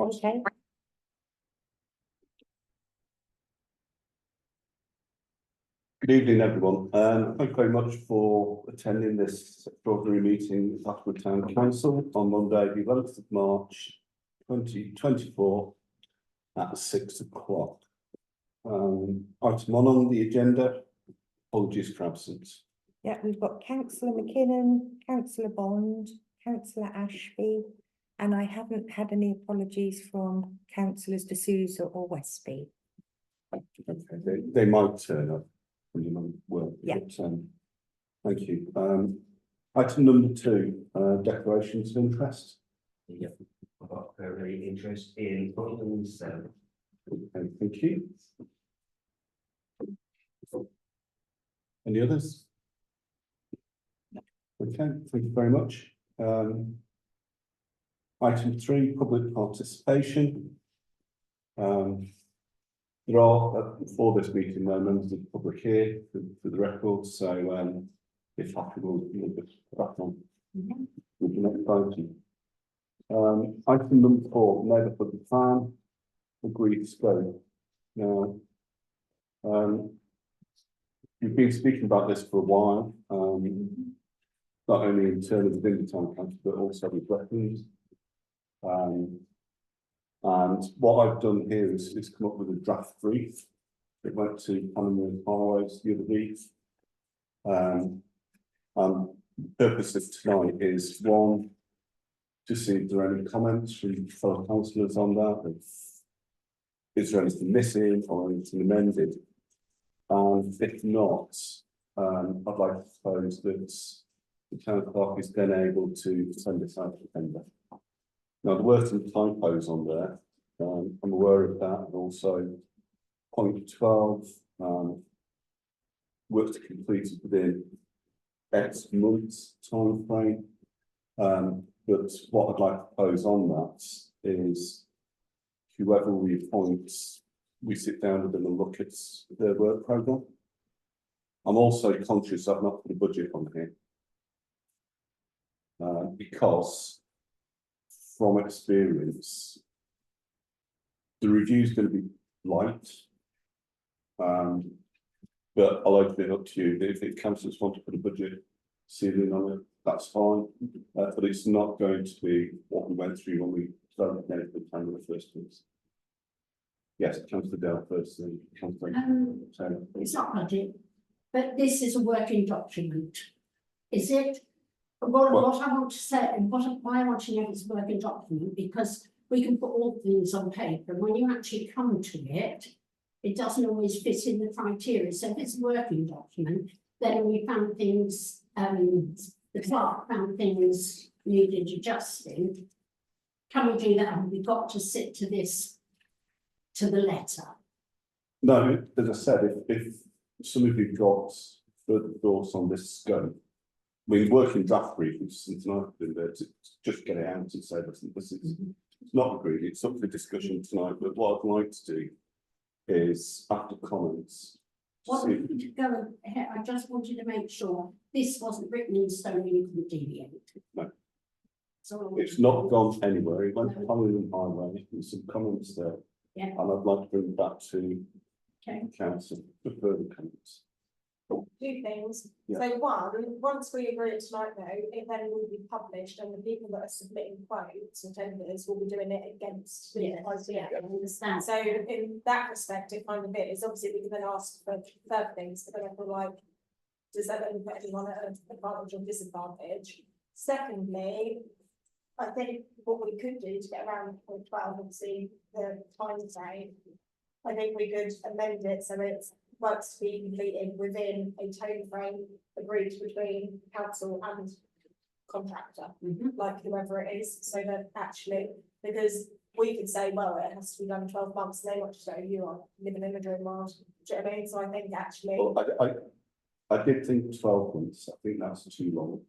Okay. Good evening, everyone. Thank you very much for attending this extraordinary meeting of Ashford Town Council on Monday, the 11th of March, 2024 at 6 o'clock. Item 1 on the agenda, apologies for absence. Yeah, we've got Councillor McKinnon, Councillor Bond, Councillor Ashby, and I haven't had any apologies from Councillors D'Souza or Westby. Okay, they might turn up when you might work. Yeah. But, thank you. Item number 2, declarations of interest. Yep, I've got very interest in Bolton 7. Okay, thank you. Any others? Okay, thank you very much. Item 3, public participation. There are, for this meeting, no members of the public here for the record, so if happy, we'll just back on with the next item. Item number 4, neighbourhood plan, agreed scope. Now, we've been speaking about this for a while, not only in terms of within the town council, but also with weapons. And what I've done here is come up with a draft brief. It went to Panama Highways the other week. And the purpose of tonight is 1, to see if there are any comments from fellow councillors on that. Is there anything missing or anything amended? And if not, I'd like to propose that the town clerk is then able to send this out to tender. Now, there were some typos on there. I'm aware of that, and also point 12, work to complete within X months time frame. But what I'd like to propose on that is whoever we appoint, we sit down with them and look at their work programme. I'm also conscious I've not put a budget on here. Because from experience, the review is going to be light. But I'll open it up to you. If the councillors want to put a budget ceiling on it, that's fine. But it's not going to be what we went through when we started the plan in the first place. Yes, Councillor Dale first, then Councillor Taylor. It's not budget, but this is a working document. Is it? What I want to say, and why I want to know it's a working document, because we can put all things on paper. When you actually come to it, it doesn't always fit in the criteria. So if it's a working document, then we found things, the clerk found things needed adjusting. Can we do that? Have we got to sit to this, to the letter? No, as I said, if some of you got further thoughts on this scope, we work in draft briefings since I've been there to just get it out and say this is it's not agreed, it's up for discussion tonight. But what I'd like to do is, after comments, Well, we could go ahead. I just wanted to make sure this wasn't written in stone and you couldn't deviate. No. So it's not gone anywhere. It went to Panama Highway, there's some comments there. Yeah. And I'd like to bring it back to council for further comments. 2 things. Yeah. So 1, once we agree it tonight though, it then will be published and the people that are submitting quotes or tenders will be doing it against the I understand. So in that respect, it kind of is obviously we can then ask for further things, but then I feel like, does that then put anyone at an advantage or disadvantage? Secondly, I think what we could do to get around point 12, obviously the time frame, I think we could amend it so it's works to be completed within a time frame agreed between council and contractor, like whoever it is, so that actually, because we could say, well, it has to be done in 12 months, and they want to say you are living in a dream world. Do you know what I mean? So I think actually, well, I did think 12 months. I think that's too long.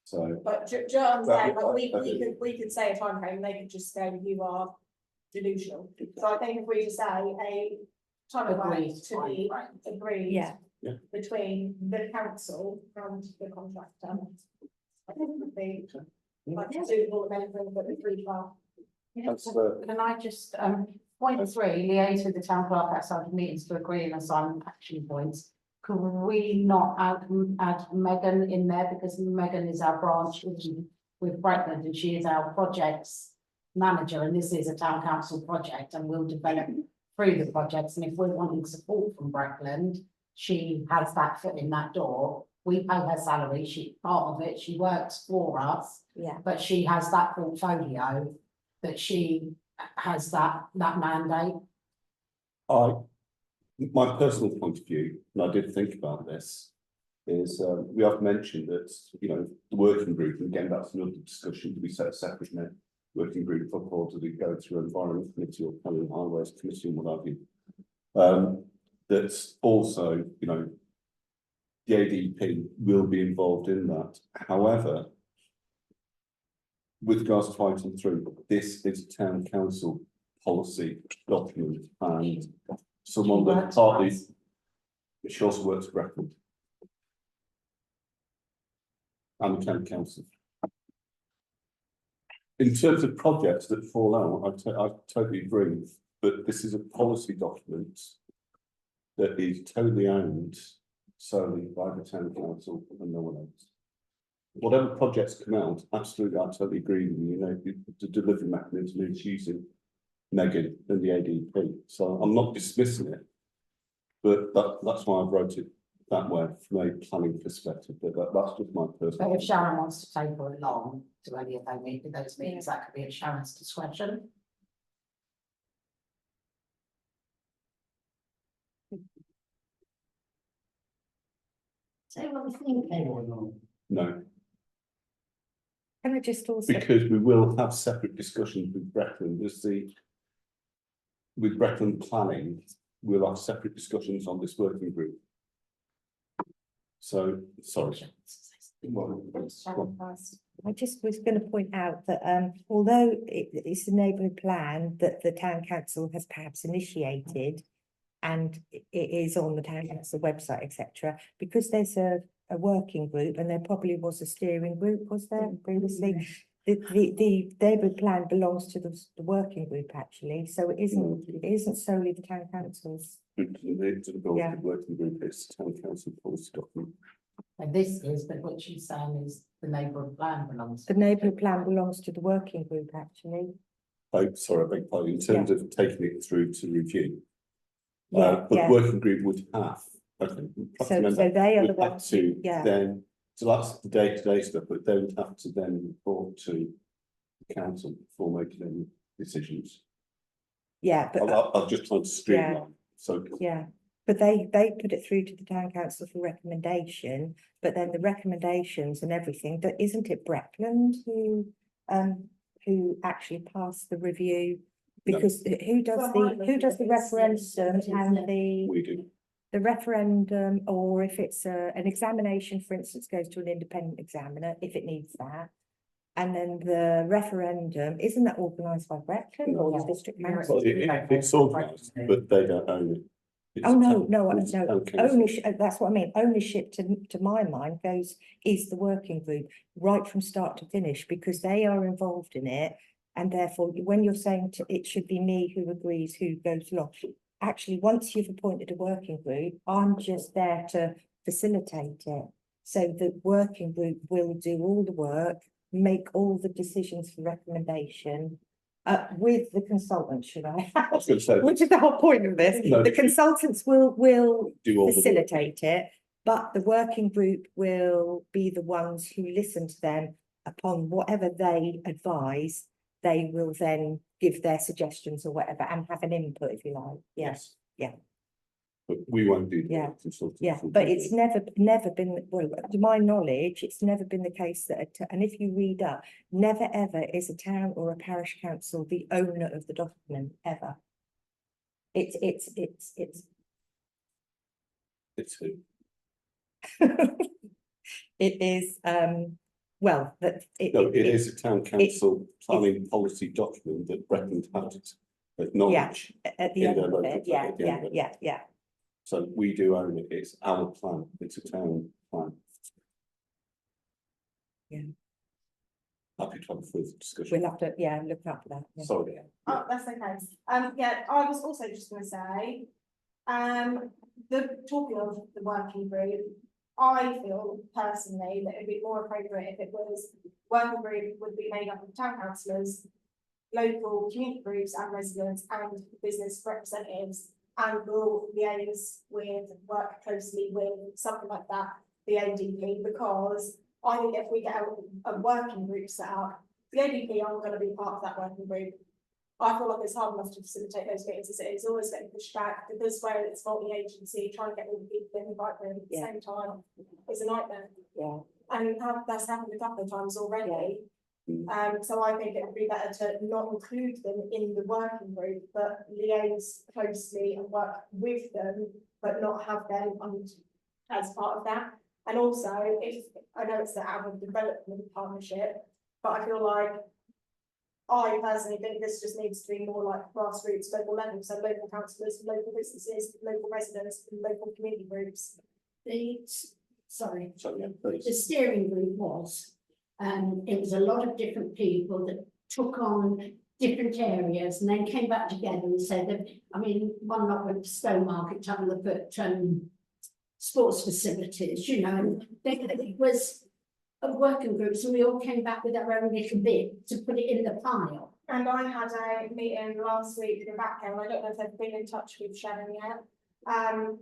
So, but do you understand? Like we could say a time frame, they could just say you are delusional. So I think if we just say a time frame to be agreed between the council and the contractor, I think it would be like a suitable amendment, but the 3 12. Can I just, point three, liaise with the town clerk outside of meetings to agree and assign action points. Could we not add Megan in there, because Megan is our branch with Breckland, and she is our projects manager, and this is a town council project, and we'll develop through the projects, and if we're wanting support from Breckland, she has that foot in that door. We pay her salary, she, part of it, she works for us, Yeah, but she has that portfolio that she has that mandate. My personal point of view, and I did think about this, is we have mentioned that, you know, the working group, and again, that's another discussion, do we set a separate working group up, or do we go through environment committee or planning highways committee and what have you? That's also, you know, the ADP will be involved in that. However, with regards to item 3, this is a town council policy document, and someone that partly, she also works for Breckland and the town council. In terms of projects that fall out, I totally agree, but this is a policy document that is totally owned solely by the town council and no one else. Whatever projects come out, absolutely, I totally agree with you, you know, the delivery mechanism is using Megan and the ADP, so I'm not dismissing it, but that's why I wrote it that way from a planning perspective, but that's just my personal. But if Sharon wants to take her along to any of those meetings, that could be at Sharon's discretion. So what we thinking? No, can I just also, because we will have separate discussions with Breckland, with Breckland planning, we'll have separate discussions on this working group. So, sorry. I just was going to point out that although it's a neighbourhood plan that the town council has perhaps initiated, and it is on the town council website, etc., because there's a working group, and there probably was a steering group, was there previously? The neighbourhood plan belongs to the working group actually, so it isn't solely the town council's. The working group is town council policy document. And this is, but what she's saying is the neighbourhood plan belongs. The neighbourhood plan belongs to the working group actually. Oh, sorry, I beg your pardon, in terms of taking it through to review. Yeah, But yeah. the working group would have, okay. So they are the would have ones, to yeah. then, so that's the day-to-day stuff, but they would have to then report to the council before making any decisions. Yeah, but I'll just try to streamline, so. yeah, but they put it through to the town council for recommendation, but then the recommendations and everything, but isn't it Breckland who actually passed the review? Because who does the referendum and We do. the referendum, or if it's an examination, for instance, goes to an independent examiner, if it needs that. And then the referendum, isn't that organised by Breckland or the district council? Well, it's organised, but they don't own it. It's Oh, town- no, it's town council. ownership, that's what I mean, ownership to my mind is the working group, right from start to finish, because they are involved in it. And therefore, when you're saying it should be me who agrees who goes along, actually, once you've appointed a working group, I'm just there to facilitate it. So the working group will do all the work, make all the decisions for recommendation, with the consultant, should I? I was going to say, Which is the whole point of this. No. The consultants will do all the work. facilitate it, but the working group will be the ones who listen to them upon whatever they advise. They will then give their suggestions or whatever and have an input, if you like. Yes, yeah. But we won't do. the Yeah, consultants yeah, will but do it's it. never been, well, to my knowledge, it's never been the case that, and if you read up, never ever is a town or a parish council the owner of the document, ever. It's It's who? it is, well, that No, it is a town council planning policy document that Breckland had to acknowledge. at the in end their of local it, plan, at the end of it. yeah. So we do own it, it's our plan, it's a town plan. happy to have a further discussion. We'll have to, yeah, look up that. yeah. Sorry. Oh, that's okay. Yeah, I was also just gonna say, talking of the working group, I feel personally that it'd be more appropriate if it was, working group would be made up of town councillors, local community groups and residents and business representatives, and will liaise with, work closely with, something like that, the ADP, because I think if we get a working group set up, the ADP aren't gonna be part of that working group. I feel like it's hard enough to facilitate those meetings, as it is always getting pushed back, because where it's multi-agency, trying to get all the people in the right room at the Yeah. same time is a nightmare. Yeah, And that's happened a couple of times already. So I think it would be better to not include them in the working group, but liaise closely and work with them, but not have them as part of that. And also, if, I know it's the outward development partnership, but I feel like I personally think this just needs to be more like grassroots, local level, so local councillors, local businesses, local residents, and local community groups. Sorry, So, yeah, the please. steering group was, it was a lot of different people that took on different areas and then came back together and said that, I mean, one lot went to Stowmarket, time to put, sports facilities, you know, and it was a working group, so we all came back with our own little bit to put it in the pile. And I had a meeting last week with Rebecca, and I don't know if they've been in touch with Sharon yet.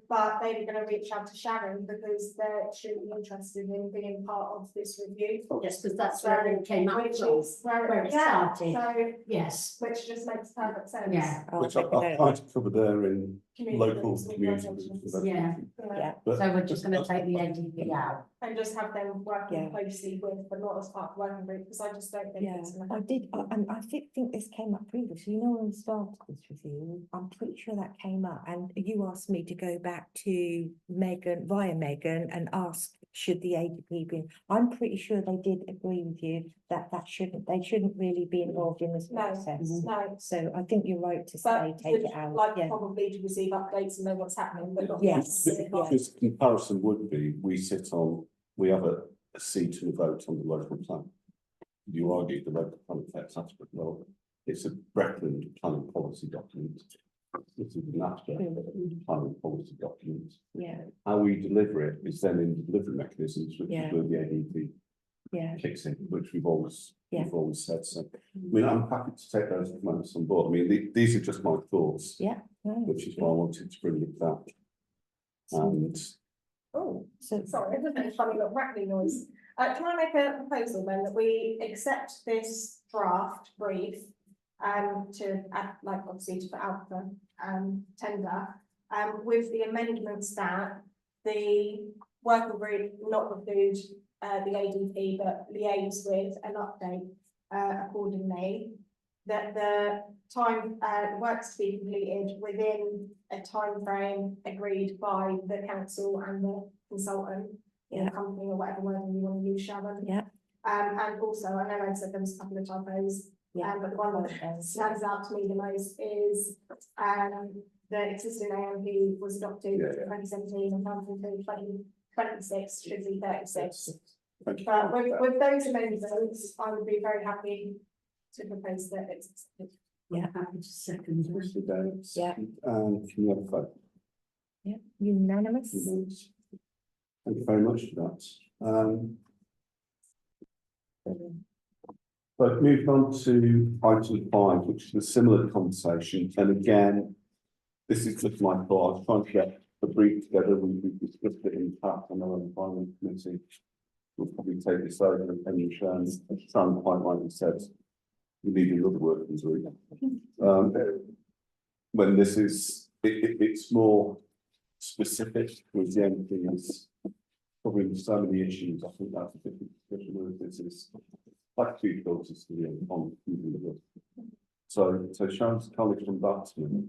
But they were gonna reach out to Sharon because they're extremely interested in being part of this review. Yes, because that's where it came up Which from, is where where it yeah, started. so, Yes, which just makes perfect sense. yeah, I'll Which take a I've note. tried to cover there in Community local groups, community organisations. groups. yeah. Yeah. But- So we're just gonna take the ADP out. And just have them working Yeah. closely with, but not as part of the working group, because I just don't think Yeah, it's gonna I happen. did, and I think this came up previously, you know, when we started this review, I'm pretty sure that came up, and you asked me to go back to Megan, via Megan, and ask, should the ADP be, I'm pretty sure they did agree with you that they shouldn't really be involved in this No, process. No, So I think you're right to say, but take would it out, like yeah, probably to receive updates and know what's happening, but not. Yes, necessarily yeah. Because comparison would be, we have a seat and a vote on the local plan. You argue the local plan affects Asper, well, it's a Breckland planning policy document. This is an abstract planning policy document. yeah, How we deliver it is then in the delivery mechanisms, which Yeah. is where the ADP yeah, kicks in, which we've always said. So, I Mm. mean, I'm happy to take those comments on board. I mean, these are just my thoughts, yeah. No, which is why I wanted to bring it back. And Oh, so, sorry, it a funny little rattling noise. Can I make a proposal then that we accept this draft brief to add, like, obviously to put out for tender, with the amendments that the working group not include the ADP, but liaise with an update accordingly. That the time works to be completed within a time frame agreed by the council and the consultant. Or Yeah. company or whatever wording you want to use, Sharon. Yeah. And also, I know I said there was a couple of typos, yeah, but the one that stands out to me the most is, the existing AMP was adopted in Yeah. 2017 and comes until 2026, should be 36. thank you. But with those amendments, I would be very happy to propose that it's accepted. Yeah. I'm happy to second that. Mr. Davis. Yeah. And can you have a vote? yeah, unanimous. Thank you very much for that. But moving on to item 5, which is a similar conversation, and again, this is just my thought. I was trying to get the brief together. We discussed it in fact on our environment committee. We'll probably take this over and Sharon quite rightly said we need another working group. When this is, it's more specific with the only thing is covering so many issues. I think that's a different discussion where this is like 2 filters to the end on using the book. So Sharon's kind of come back to me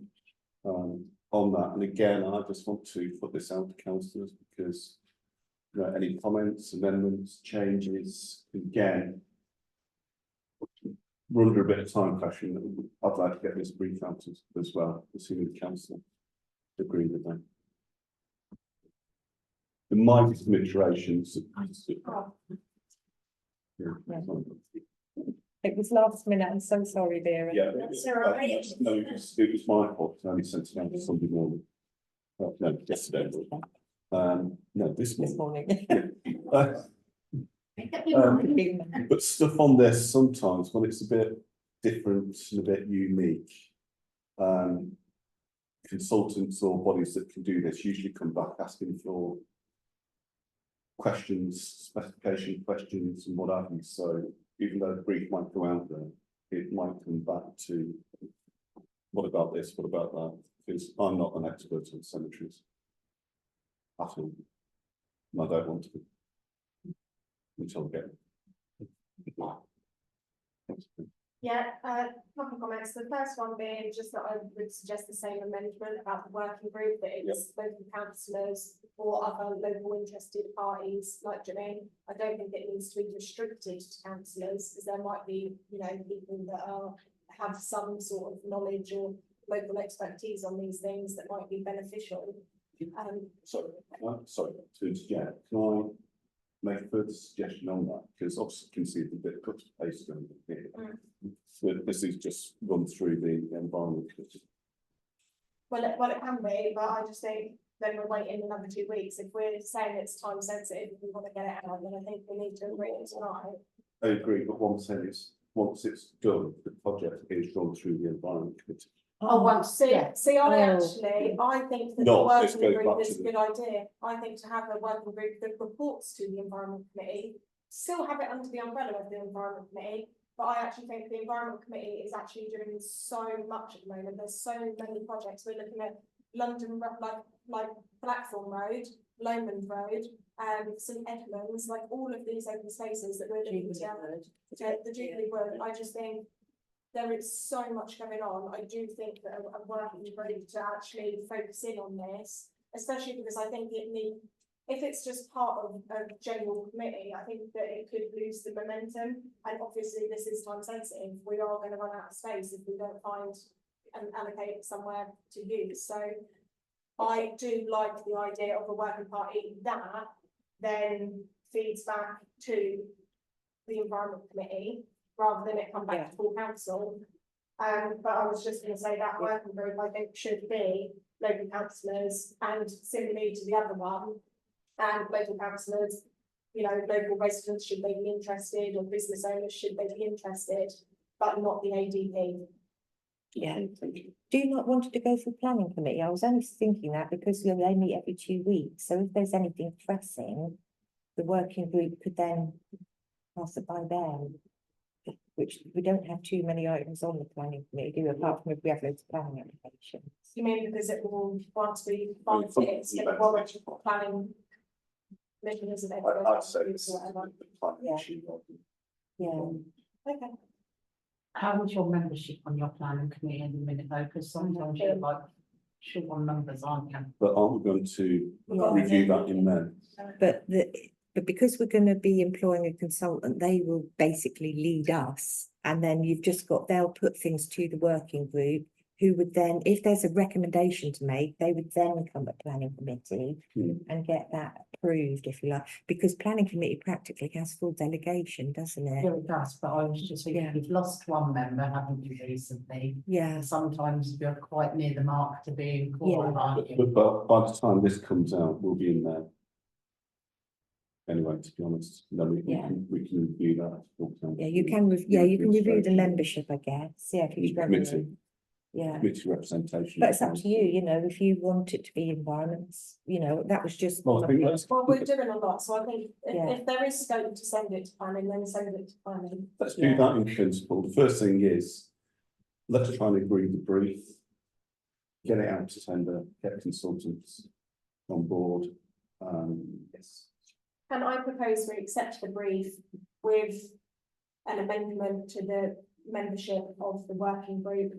on that. And again, I just want to put this out to councillors because any comments, amendments, changes, again, we're under a bit of time pressure. And I'd like to get this brief out as well, assuming the council agree with that. There might be some iterations. Oh. Yeah. It was last minute, I'm so sorry, Vera. Yeah. That's all right. No, it was my fault, I only sent it out Sunday morning. No, yesterday. No, this This morning. morning. Uh, But stuff on this sometimes when it's a bit different and a bit unique. Consultants or bodies that can do this usually come back asking for questions, specification questions and what have you. So even though the brief might go out there, it might come back to what about this, what about that? Because I'm not an expert on cemeteries at all. And I don't want to be until I get Yeah, couple of comments. The first one being just that I would suggest the same amendment about the working group, that it's local councillors or other local interested parties like Jermaine. I don't think it needs to be restricted to councillors, because there might be, you know, people that have some sort of knowledge or local expertise on these things that might be beneficial. sorry, to interject, can I make a further suggestion on that? Because obviously you can see the bit of cut and paste going on here. But this is just run through the environment committee. Well, it can be, but I just think then we're waiting another 2 weeks. If we're saying it's time sensitive, if we want to get it out, then I think we need to agree it tonight. I agree, but one thing is, once it's done, the project is run through the environment committee. Oh, once, See, yeah. see, I Oh. actually, I think that the No, this working goes group back is to a good idea. I think to have a working group that reports to the environment committee, still have it under the umbrella of the environment committee. But I actually think the environment committee is actually doing so much at the moment. There's so many projects. We're looking at London, like Blackthorn Road, Lomond Road, St Edmunds, like all of these open spaces that we're looking to the Jubilee Wood. I just think there is so much going on. I do think that a working group to actually focus in on this, especially because I think if it's just part of a general committee, I think that it could lose the momentum. And obviously this is time sensitive. We are going to run out of space if we don't find and allocate it somewhere to use. So I do like the idea of a working party that then feeds back to the environment committee rather than it come back to full council. But I was just going to say that working group I think should be local councillors, and similarly to the other one, and local councillors, you know, local residents, should they be interested, or business owners, should they be interested, but not the ADP. Yeah. Do you not want it to go through planning committee? I was only thinking that because they meet every 2 weeks, so if there's anything pressing, the working group could then pass it by them. Which we don't have too many items on the planning committee, do we? Apart from if we have loads of planning applications. You mean because it will want to be funded, it's going to warrant planning mechanism. I'd say it's Whatever. the planning Yeah. issue. Yeah, Okay. How's your membership on your planning committee in a minute though? Because sometimes you're like short on numbers, aren't you? But aren't we going to Yeah. review that in May? but because we're going to be employing a consultant, they will basically lead us. And then they'll put things to the working group, who would then, if there's a recommendation to make, they would then come to planning committee and get that approved, if you like. Because planning committee practically has full delegation, doesn't it? Yeah, it does, but I was just thinking, you've lost one member, haven't you, recently? Yeah, And sometimes you're quite near the mark to being called, aren't you? But by the time this comes out, we'll be in there. Anyway, to be honest, then we can review that. yeah, you can review the membership, I guess, yeah, if you're Committee. struggling. Yeah, Committee representation. but it's up to you, you know, if you want it to be environments, you know, that was just. Well, I think let's We're doing a lot, so I think Yeah. if there is scope to send it to planning, then send it to planning. do that in principle. The first thing is, let's try and agree the brief. Get it out to tender, get consultants on board. Yes. And I propose we accept the brief with an amendment to the membership of the working group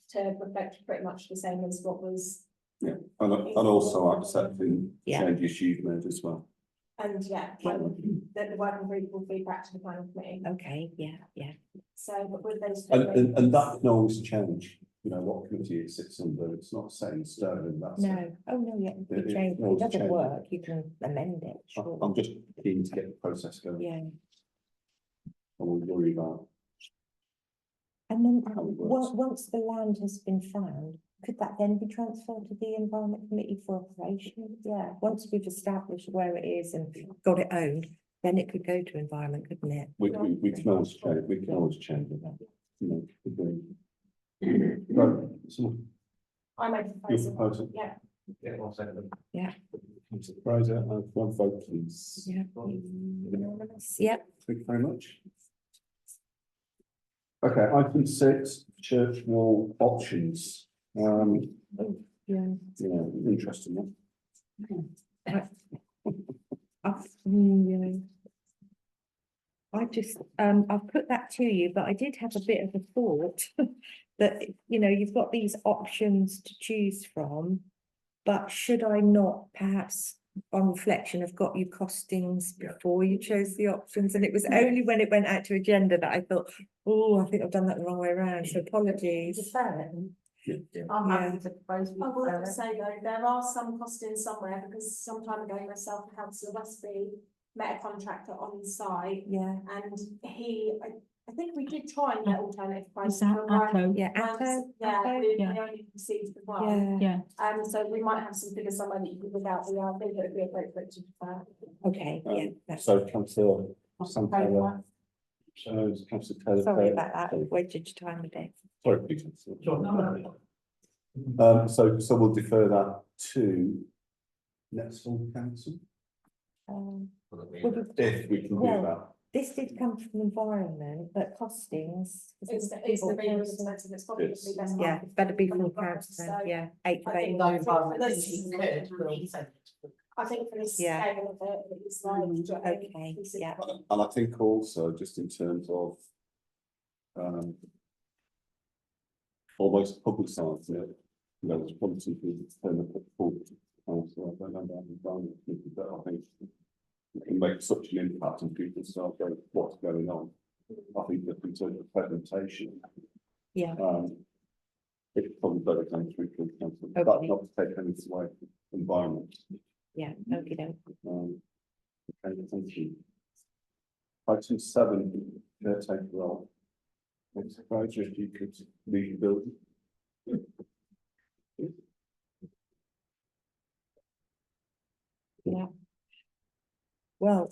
to reflect pretty much the same as what was. Yeah, and also accepting changes you've made as well. And that the working group will feed back to the planning committee. Okay, yeah. So, but with those. And that can always change, you know, what committee it sits under. It's not set in stone, and that's. No, oh no, yeah, It- you change, it if it always doesn't changes. work, you can amend it, sure, I'm just keen to get the process going. yeah. I won't worry about And then, how it works. once the land has been found, could that then be transferred to the Environment Committee for operation? Yeah, once we've established where it is and got it owned, then it could go to Environment, couldn't it? We can always change, it. You know, right, so I make a your proposal, proposal, yeah. Yeah, one second. Councillor Fraser, and one vote please. Yeah. Unanimous. Yep. Thank you very much. Okay, item 6, church wall options. Yeah. Interesting one. Yeah. I just, I've put that to you, but I did have a bit of a thought that, you've got these options to choose from. But should I not perhaps, on reflection, have got you costings before you chose the options? And it was only when it went out to agenda that I thought, oh, I think I've done that the wrong way around, so apologies. Defer it. I'm Yeah. happy to propose. we I will defer have to it. say though, there are some costings somewhere, because some time ago myself and councillor Westby met a contractor on site, Yeah, and I think we did try and get alternative prices. that but one- Atto? yeah, once- Atto, Yeah, Atto, we yeah. only received the one. yeah, So we might have some figures somewhere that you could without, I think it would be appropriate to defer. okay, yeah, that's, So councillor I'll Sam propose Taylor, that. councillor Taylor. sorry about that, wasted your time today. Sorry, please. So we'll defer that to next full council, Well, if we can do Well, that. this did come from environment, but costings. It's the really expensive, it's probably Yes. the best. Yeah, market better be for from environment, council, so yeah, 8th of I think April. Although environment Let's- thinks you could, but he said. I think for the Yeah. scale of it, it's like. Okay, yeah. And I think also, just in terms of almost publicising it, there's probably some people to turn up at full council, I don't know about the environment committee, but I think it can make such an impact and people start going, what's going on? I think that in terms of presentation, Yeah, it's probably better going through full council, but Okay. not to take anything away from environment. yeah, okay, then. Okay, thank you. Item 7, caretaker role. Next, Fraser, if you could lead the building. Yeah. Well,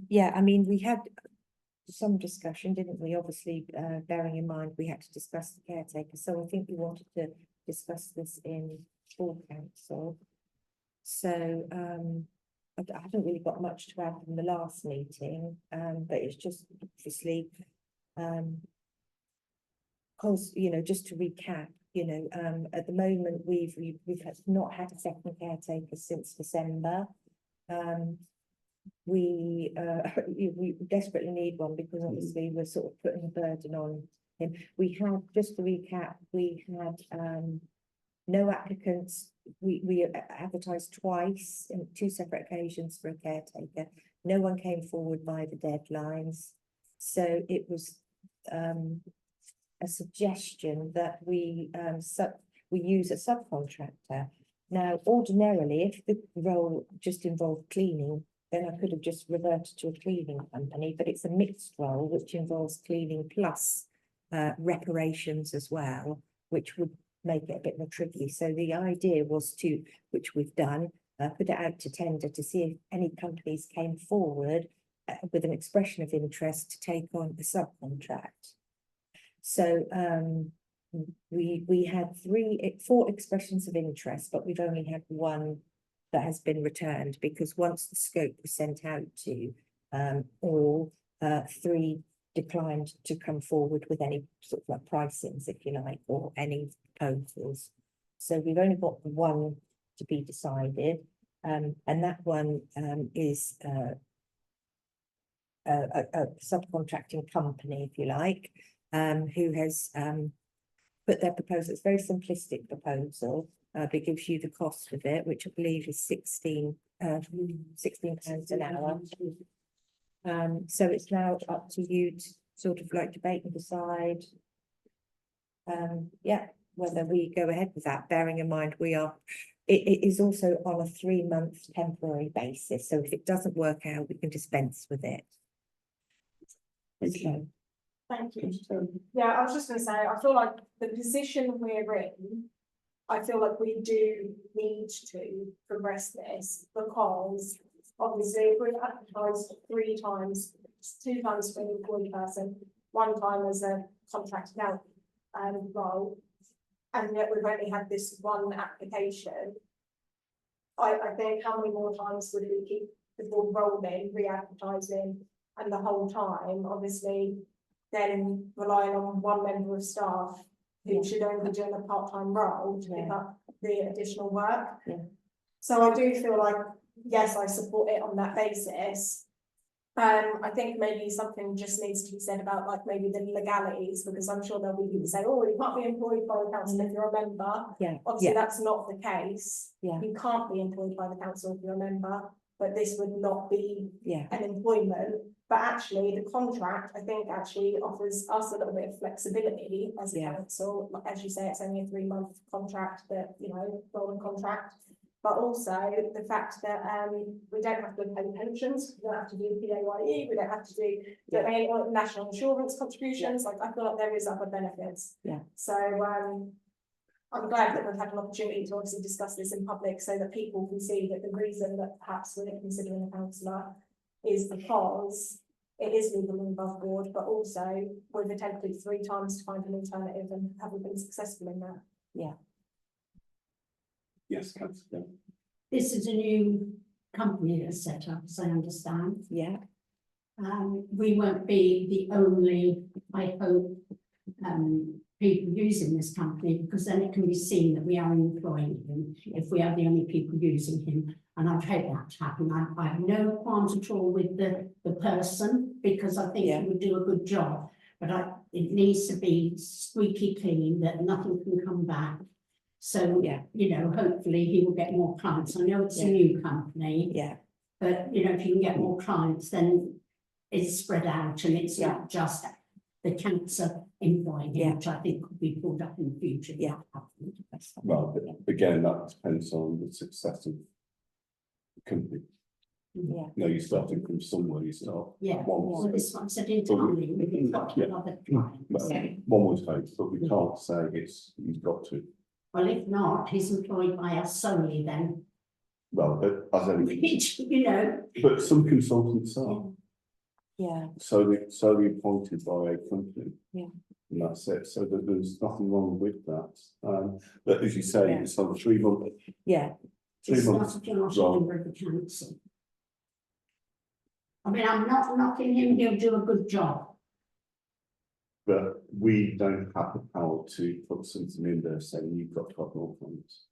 yeah, I mean, we had some discussion, didn't we? Obviously, bearing in mind, we had to discuss the caretaker, so I think we wanted to discuss this in full council. So, I haven't really got much to add from the last meeting, but it's just obviously, because, just to recap, at the moment, we've not had a second caretaker since December. We desperately need one because obviously we're sort of putting a burden on him. We had, just to recap, we had no applicants. We advertised twice in 2 separate occasions for a caretaker. No one came forward by the deadlines. So it was a suggestion that we use a subcontractor. Now, ordinarily, if the role just involved cleaning, then I could have just reverted to a cleaning company, but it's a mixed role which involves cleaning plus reparations as well, which would make it a bit more tricky. So the idea was to, which we've done, put it out to tender to see if any companies came forward with an expression of interest to take on a subcontract. So we had 4 expressions of interest, but we've only had 1 that has been returned, because once the scope was sent out to all, 3 declined to come forward with any sort of like pricings, if you like, or any proposals. So we've only got 1 to be decided, and that one is a subcontracting company, if you like, who has put their proposal. It's a very simplistic proposal, but it gives you the cost of it, which I believe is £16 an hour. So it's now up to you to sort of like debate and decide, yeah, whether we go ahead with that, bearing in mind it is also on a 3-month temporary basis. So if it doesn't work out, we can dispense with it. Thank you. Thank you. Councillor Taylor. Yeah, I was just gonna say, I feel like the position we're in, I feel like we do need to progress this because obviously if we've advertised 3 times, 2 times for an employed person, 1 time as a contracted out role, and yet we've only had this 1 application. I think how many more times would we keep the ball rolling, re-advertising, and the whole time, obviously, then relying on 1 member of staff who should only be doing a part-time role to pick Yeah. up the additional work. Yeah. So I do feel like, yes, I support it on that basis. I think maybe something just needs to be said about like maybe the legalities, because I'm sure there'll be people say, oh, you can't be employed by the council if you're a member. Yeah, Obviously, yeah, that's not the case. Yeah. You can't be employed by the council if you're a member, but this would not be yeah, an employment. But actually, the contract, I think, actually offers us a little bit of flexibility as a Yeah. council. Like, as you say, it's only a 3-month contract, but, you know, rolling contract. But also the fact that we don't have to pay pensions, we don't have to do PAYE, we don't have to do any national insurance contributions. Like, I feel like there is other benefits. Yeah. So I'm glad that we've had an opportunity to obviously discuss this in public so that people can see that the reason that perhaps we're considering a councillor is because it is legally above board, but also we've attempted 3 times to find an alternative and haven't been successful in that. Yes, councillor. This is a new company that's set up, as I understand. yeah, We won't be the only, I hope, people using this company, because then it can be seen that we are employing him if we are the only people using him. And I'd hate that to happen. I have no qualms at all with the person, because I think Yeah. he would do a good job. But it needs to be squeaky clean, that nothing can come back. So, Yeah. you know, hopefully he will get more clients. I know it's a Yeah. new company, yeah, but you know, if you can get more clients, then it's spread out and it's Yeah. not just the cancer employing him, Yeah. which I think could be pulled up in the future. Yeah. Well, but again, that depends on the success of the company. yeah, You know, you're starting from somewhere, you start. Yeah, One well, would this one said entirely, we've got Yeah. other clients. Well, Yeah. one would hope, but we can't say you've got to. Well, if not, he's employed by us solely then, Well, but as any, which, you know, but some consultants are yeah, solely appointed by a company. Yeah. And that's it, so that there's nothing wrong with that. But as you say, Yeah. it's on a 3-month, yeah, 3 it's not months. if you're not role. a member of the council. I mean, I'm not knocking him, he'll do a good job. But we don't have the power to put something in there saying you've got to have more funds.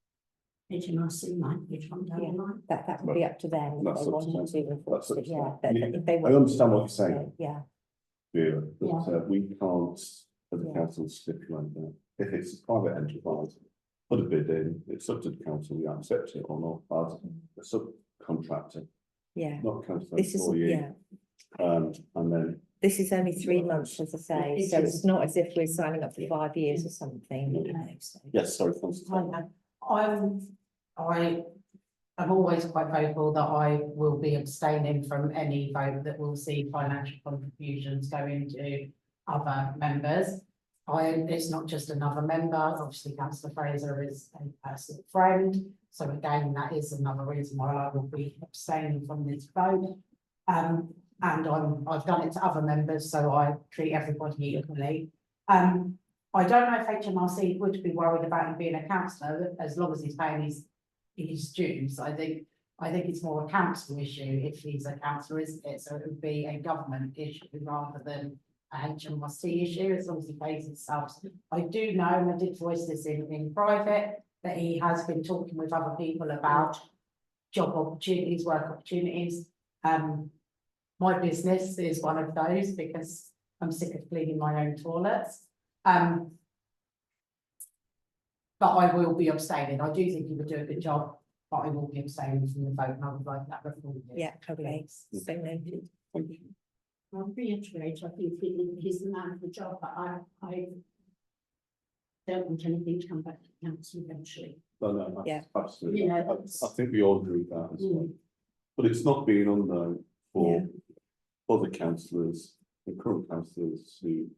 HMRC might, which one down the line. that would be up to them if That's they up to wanted them. to enforce That's up it, to yeah. them. but Yeah. if they I wanted understand to, what you're saying. Yeah, Vera, but we can't, as a Yeah. council, stipulate that. If it's a private enterprise, put a bid in, it's up to the council, we accept it or not, as a subcontractor, yeah, not council this is, employee. yeah, And then, this is only 3 months, as I say, It so is. it's not as if we're signing up for 5 years or something, you know, so. yes, sorry, councillor. I am always quite vocal that I will be abstaining from any vote that will see financial contributions going to other members. It's not just another member, obviously councillor Fraser is a personal friend, so again, that is another reason why I will be abstaining from this vote. And I've done it to other members, so I treat everybody equally. I don't know if HMRC would be worried about him being a councillor, as long as he's paying his dues. I think it's more a council issue if he's a councillor, isn't it? So it would be a government issue rather than a HMRC issue, as long as he pays himself. I do know, and I did voice this in private, that he has been talking with other people about job opportunities, work opportunities. My business is one of those because I'm sick of cleaning my own toilets. But I will be abstaining. I do think he would do a good job, but I will be abstaining from the vote, and I would like that recorded. Yeah, okay, so noted. Thank you. I'll reiterate, I think he's the man for the job, but I don't want anything to come back to the council eventually. No, Yeah. absolutely. You know, I think we all agree with that as well. But it's not being unknown for other councillors, the current councillors who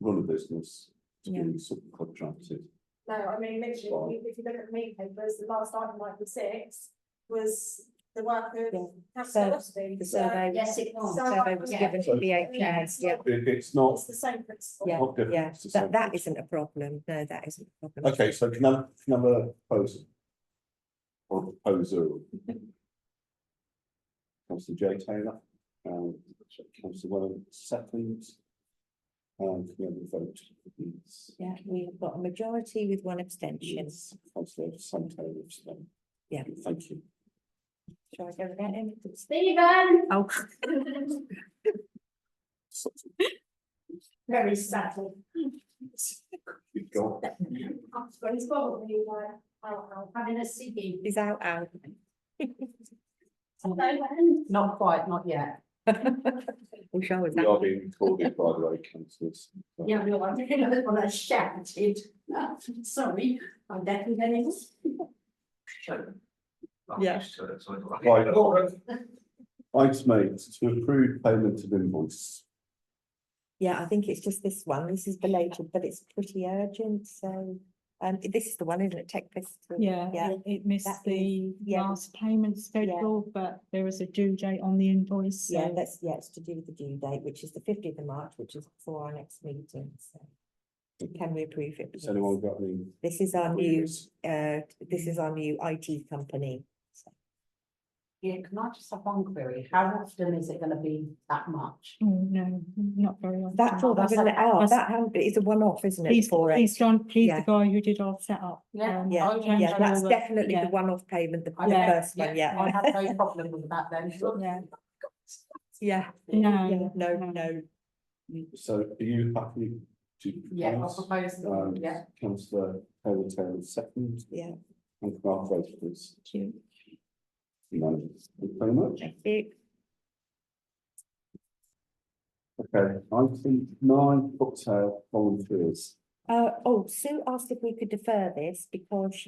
run a business to Yeah. be subcontracted. No, I mean, literally, if you look at the meat papers, the last item, item 6, was the work Yeah. of councillor Rusty. The So survey, Yes, it was. the survey was Yeah. given to the ATC, yeah. It's not, It's the same principle. Yeah, not different. yeah, it's the same that thing. isn't a problem, no, that isn't a problem. Okay, so can I have a proposal? Or proposal? Councillor J Taylor, and Councillor Welland, second. And we have a vote, please. Yeah, we've got a majority with one abstention. Yes, Councillor Santo, abstain. Yeah. Thank you. Shall I go with that in? Stephen, Oh, very sadly. You've got, He's probably out having a ciggy. he's out. Not quite, not yet. We'll show us we are that. being recorded, by the way, councillors. Yeah, no, I didn't know when I shouted. Sorry, I'm definitely getting. Yeah. Right. Item 8, to approve payment of invoice. Yeah, I think it's just this one. This is belated, but it's pretty urgent, so, this is the one, isn't it? Tech Festival? Yeah, Yeah. it missed That the yeah. last payment schedule, but there is a due date on the invoice, Yeah, so. that's, yeah, it's to do with the due date, which is the 50th of March, which is before our next meeting, so. Can we approve it? Has please? anyone got any? This is our new, queries? this is our new IT company. So, Yeah, can I just have one query? How often is it gonna be that much? Oh, no, not very often. That's all, That's- it's a one-off, isn't it? He's, For it? he's John, he's Yeah. the guy who did our setup. Yeah. Yeah, Okay. yeah, changed that's all the- definitely the yeah. one-off payment, the Yeah, first one, I yeah. have no problem with that then. Yeah. Yeah. No, Yeah, no, no. no, So are you happy to? Yeah, I'll propose? propose, yeah. Councillor Taylor, second, yeah, and can I have a vote, please? thank you. Unanimous. Thank you very much. Thank you. Okay, item 9, Foxtail volunteers. Sue asked if we could defer this because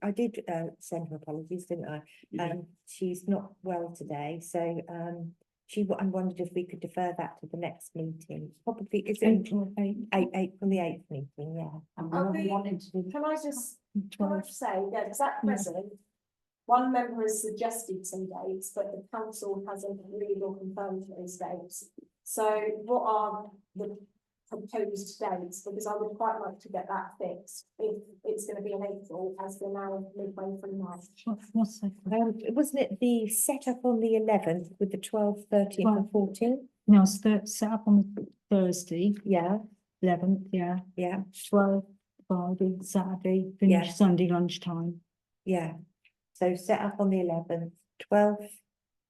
I did, send her apologies, didn't I? She's not well today, so, I wondered if we could defer that to the next meeting, probably, is it April 8th, April the 8th meeting, yeah. And we Okay. wanted to do. Can I just 12th. say, yeah, because at present, one member has suggested some dates, but the council hasn't agreed or confirmed those dates. So what are the proposed dates? Because I would quite like to get that fixed, if it's going to be in April, as we're now midway through March. What's that? Wasn't it the setup on the 11th with the 12th, 13th and 14th? No, it's set up on Thursday, Yeah, 11th, yeah, yeah, 12th, Friday, Saturday, Yeah. finish Sunday lunchtime. yeah. So set up on the 11th, 12th,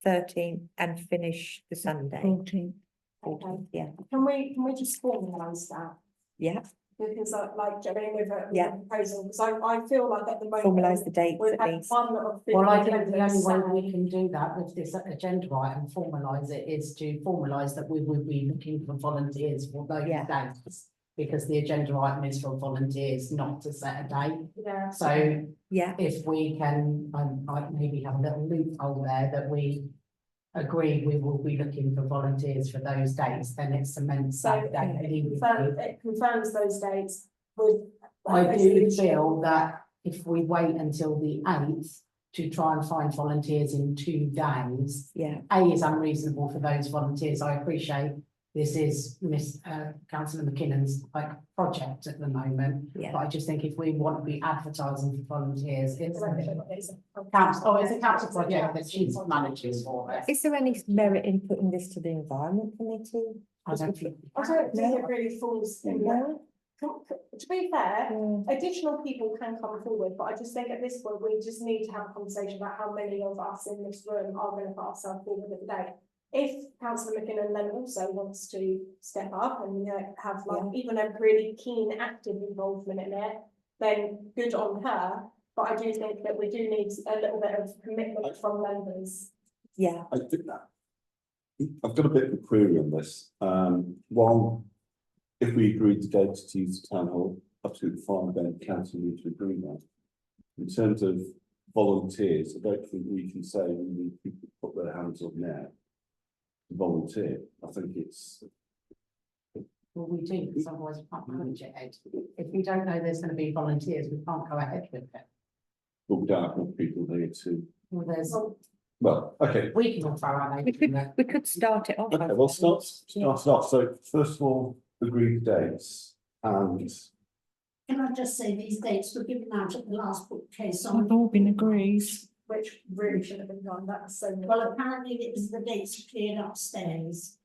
13th and finish the Sunday. 14th. 14th, yeah, Can we just formalise that? yeah, Because like Jolene with Yeah. a proposal, because I feel like at the moment. formalise the dates We've at had least. one of. Well, I think the only way we say- can do that with this agenda item, formalise it, is to formalise that we would be looking for volunteers for those Yeah. dates. Because the agenda item is for volunteers, not to set a date. Yeah. So Yeah, if we can, like maybe have a little loophole there that we agree we will be looking for volunteers for those dates, then it cements So that date. it confirms those dates with. I do feel that if we wait until the 8th to try and find volunteers in 2 days, yeah, A is unreasonable for those volunteers. I appreciate this is Councillor McKinnon's project at the moment. yeah. But I just think if we want to be advertising for volunteers, it's It's a council project that she's manages for us. Is there any merit in putting this to the Environment Committee? I don't think. I don't think No. it really falls in that. No? To be fair, Yeah. additional people can come forward, but I just think at this point, we just need to have a conversation about how many of us in this room are going to put ourselves forward at the day. If councillor McKinnon then also wants to step up and, have like even a really keen, active involvement in it, then good on her. But I do think that we do need a little bit of commitment from members. Yeah, I think that. I've got a bit of a query on this. One, if we agreed the dates to use the town hall, absolutely fine, then council need to agree that. In terms of volunteers, I don't think we can say we need people to put their hands up now to volunteer. I think it's Well, we do, because otherwise we can't manage it. If we don't know there's gonna be volunteers, we can't go ahead with it. But we don't have enough people there to, Well, there's, well, okay. we can all throw our We names in there. could start it off. Okay, well, start it off. So first of all, agree the dates and Can I just say these dates were given out at the last bookcase They've on. all been agreed. Which really should have been done, that's so. Well, apparently it was the dates cleared upstairs.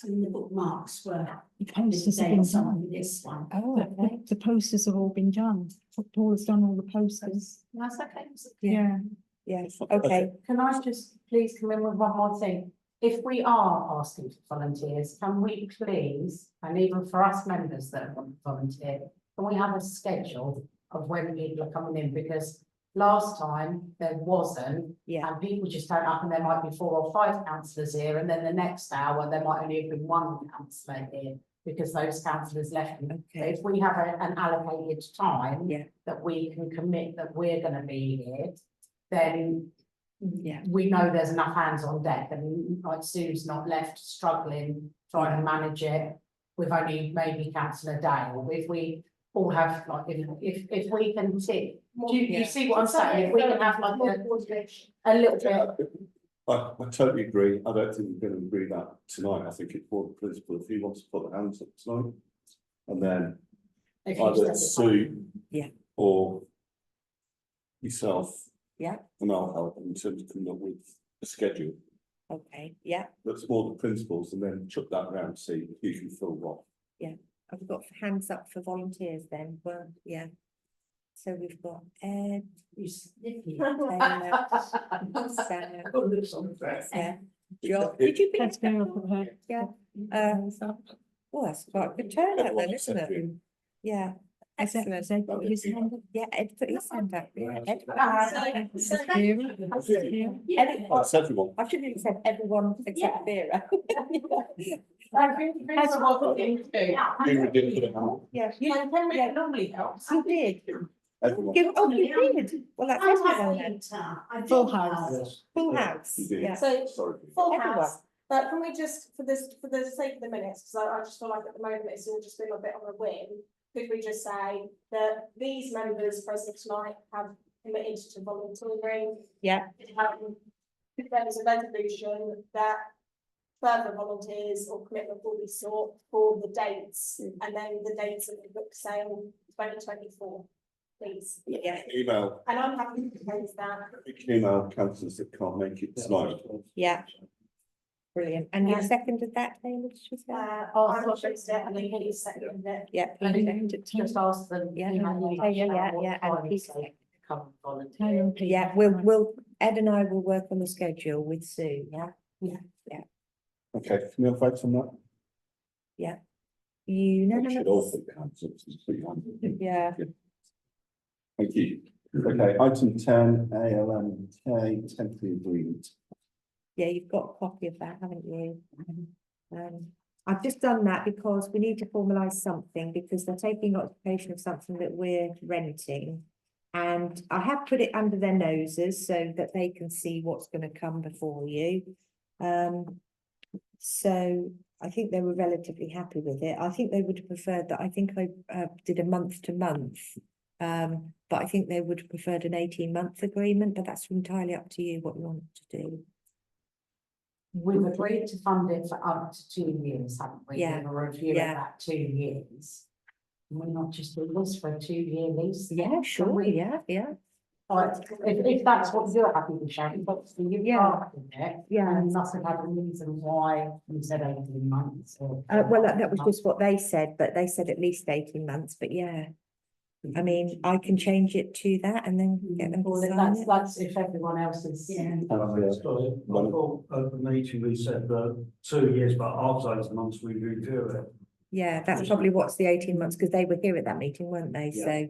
And the bookmarks were. The the posters have been dates done. on this one. Oh, The, okay. the posters have all been done. Paul has done all the posters. That's okay. Yeah. Yes, okay. Can I just please come in with one more thing? If we are asking for volunteers, can we please, and even for us members that want to volunteer, can we have a schedule of when people are coming in? Because last time there wasn't, Yeah, and people just turn up and there might be 4 or 5 councillors here, and then the next hour there might only have been 1 councillor here because those councillors left. But okay. if we have an allocated time Yeah. that we can commit that we're going to be here, then Yeah. we know there's enough hands on deck, and like Sue's not left struggling trying to manage it with only maybe councillor Dale. If we all have like, if we can tick, do you see what I'm saying? If we can have like a little bit. I totally agree. I don't think we're going to agree that tonight. I think it's more the principle. If he wants to put the hands up tonight, and then if you either set the Sue Yeah. or yourself. Yeah. And I'll help in terms of coming up with a schedule. Okay, yeah, That's more the principles, and then chuck that around, see who can fill what. I've got hands up for volunteers then, well, yeah. So we've got Ed, You snippy. Taylor, Sarah, John, did you That's pick very that? good. Yeah, oh, that's quite a good turnout then, isn't it? Yeah, Has that, excellent. has Ed put his hand up? Yeah, Ed put his hand up, yeah, Ed. So Vera? Everyone- That's everyone. I shouldn't have said everyone except Vera. That's what we do. Vera did put a hand. Yeah, You know, 10 Yeah. minutes normally helps. you did. Everyone. Oh, you did. Well, that's everyone then. Full house. Full house, You did. yeah. So Sorry. full Everyone. house, but can we just, for the sake of the minutes, because I just feel like at the moment it's all just been a bit on a whim. Could we just say that these members present tonight have committed to volunteering? Yeah. There is a resolution that further volunteers or commitment will be sought for the dates, and then the dates of the book sale 2024, please. Yeah, Email, And I'm happy to propose that. you can email councillors that can't make it tonight. yeah. Brilliant. And you Yeah. seconded that, Taylor, did you say? I'm not sure it's there, and then he seconded it. Yeah. And you then seconded it. just ask them. Yeah, you know, yeah, yeah, what yeah, and time Pete's they come Taylor volunteer. and Peter. Yeah, we'll, Ed and I will work on the schedule with Sue, yeah? Okay, can we have votes on that? We should all Unanimous? put your hands up. Just put your hands up. Yeah. Thank you. Okay, item 10, ALMK temporary agreement. Yeah, you've got a copy of that, haven't you? I've just done that because we need to formalise something because they're taking occupation of something that we're renting. And I have put it under their noses so that they can see what's going to come before you. So I think they were relatively happy with it. I think they would have preferred that. I think I did a month to month. But I think they would have preferred an 18-month agreement, but that's entirely up to you what you want to do. We've agreed to fund it for up to 2 years, haven't we? Yeah, With a review yeah. of that 2 years. Can we not just do this for a 2-year lease? Yeah, sure, we- yeah. Right, if that's what you're happy with, Sharon, obviously you've Yeah. got it. Yeah. And you must have had a reason why you said 18 months or. Well, that was just what they said, but they said at least 18 months, but yeah. I mean, I can change it to that and then get them to Well, if sign it. that's if everyone else is. Yeah. Sorry, I thought at the meeting we said that 2 years, but after 8 months we review it. Yeah, that's probably what's the 18 months, because they were here at that meeting, weren't they? Yeah. So,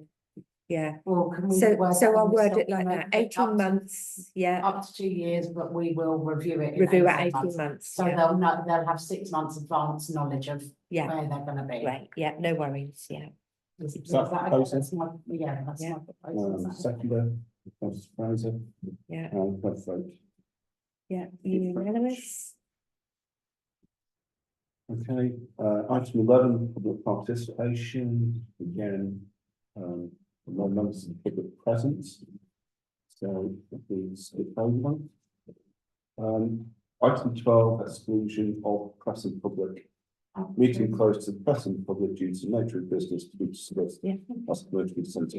yeah. Well, can we? So, work so I'll on word this it like that, document 18 up to- months, yeah, Up to 2 years, but we will review it. in review at 18 months, So yeah, they'll know, they'll have 6 months advance knowledge of yeah, where they're gonna be. great, yeah, no worries, yeah. Is that that okay? proposal? That's my, yeah, that's Yeah. my proposal. Is that okay? Seconder, councillor Fraser, Yeah, and let's vote. yeah, unanimous. Okay, item 11, public participation, again, no members of the public presence. So please skip over. Item 12, exclusion of press and public. Meeting closed to the press and public due to the nature of business to be discussed. Yeah. That's commercially sensitive.